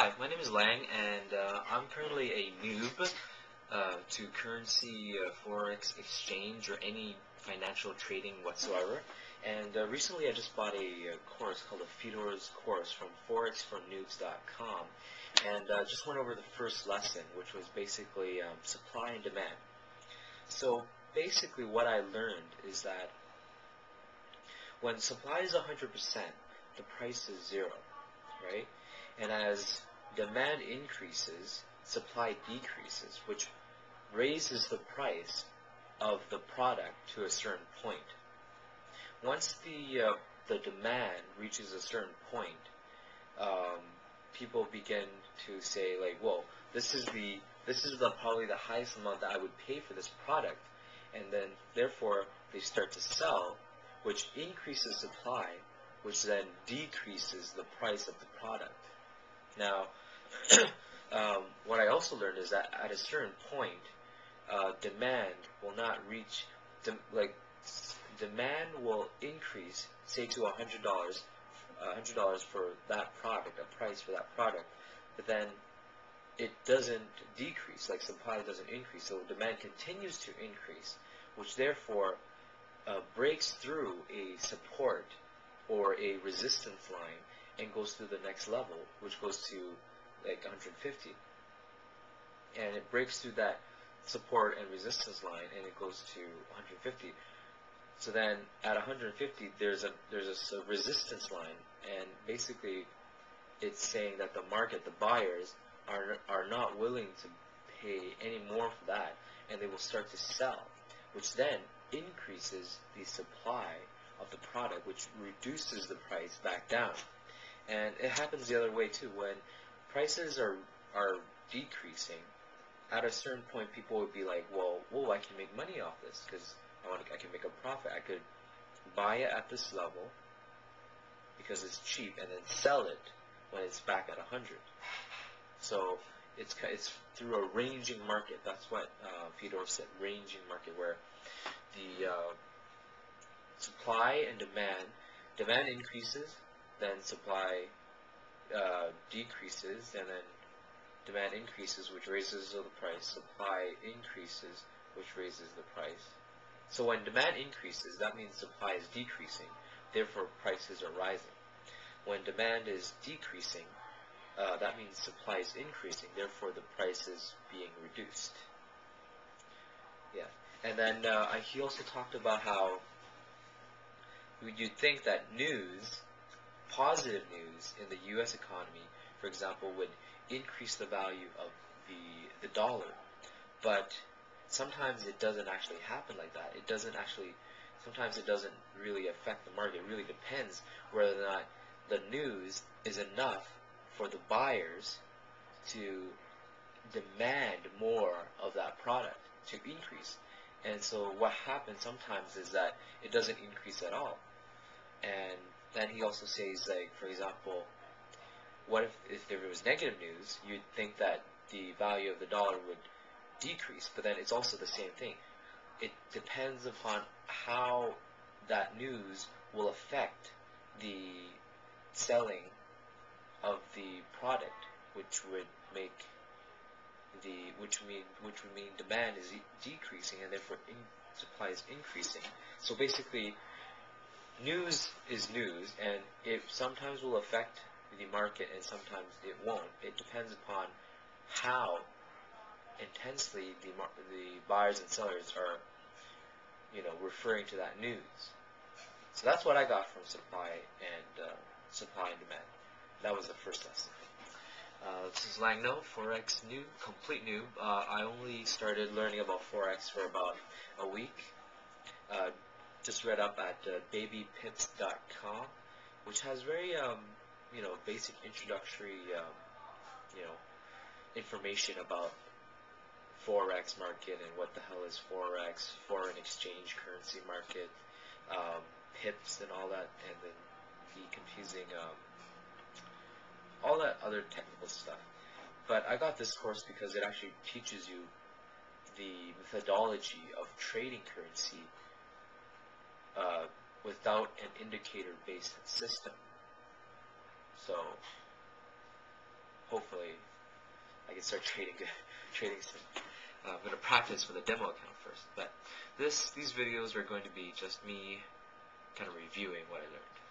Hi, my name is Lang, and I'm currently a noob to currency, forex exchange, or any financial trading whatsoever. And recently, I just bought a course called the Fedor's course from forexfornoobs.com, and just went over the first lesson, which was basically supply and demand. So basically, what I learned is that when supply is 100%, the price is zero, right? And as demand increases, supply decreases, which raises the price of the product to a certain point. Once the demand reaches a certain point, people begin to say like, "Whoa, this is the probably the highest amount that I would pay for this product," and then therefore they start to sell, which increases supply, which then decreases the price of the product. Now, what I also learned is that at a certain point, demand will not reach, demand will increase, say to $100, $100 for that product, a price for that product, but then it doesn't decrease, like supply doesn't increase, so demand continues to increase, which therefore breaks through a support or a resistance line and goes to the next level, which goes to like 150, and it breaks through that support and resistance line and it goes to 150. So then at 150 there's a resistance line, and basically it's saying that the market, the buyers are not willing to pay any more for that, and they will start to sell, which then increases the supply of the product, which reduces the price back down. And it happens the other way too. When prices are decreasing, at a certain point people would be like, well, whoa, I can make money off this because I can make a profit. I could buy it at this level because it's cheap and then sell it when it's back at 100. So it's through a ranging market. That's what Fedor said, ranging market, where the supply and demand increases, then supply decreases, and then demand increases, which raises the price. Supply increases, which raises the price. So when demand increases, that means supply is decreasing, therefore prices are rising. When demand is decreasing, that means supply is increasing, therefore the price is being reduced. Yeah, and then he also talked about how you'd think that news, positive news in the U.S. economy, for example, would increase the value of the dollar, but sometimes it doesn't actually happen like that. It doesn't actually, sometimes it doesn't really affect the market. It really depends whether or not the news is enough for the buyers to demand more of that product to increase. And so what happens sometimes is that it doesn't increase at all. And then he also says, like, for example, what if there was negative news, you'd think that the value of the dollar would decrease, but then it's also the same thing. It depends upon how that news will affect the selling of the product, which would make which would mean demand is decreasing, and therefore supply is increasing. So basically, news is news, and it sometimes will affect the market and sometimes it won't. It depends upon how intensely the buyers and sellers are, referring to that news. So that's what I got from supply and demand. That was the first lesson. This is Langno, Forex noob, complete noob. I only started learning about Forex for about a week. Just read up at babypips.com, which has very basic introductory information about Forex market and what the hell is Forex, foreign exchange currency market, pips and all that, and then the confusing all that other technical stuff. But I got this course because it actually teaches you the methodology of trading currency without an indicator-based system. So hopefully I can start trading soon. I'm going to practice with a demo account first, but these videos are going to be just me kind of reviewing what I learned.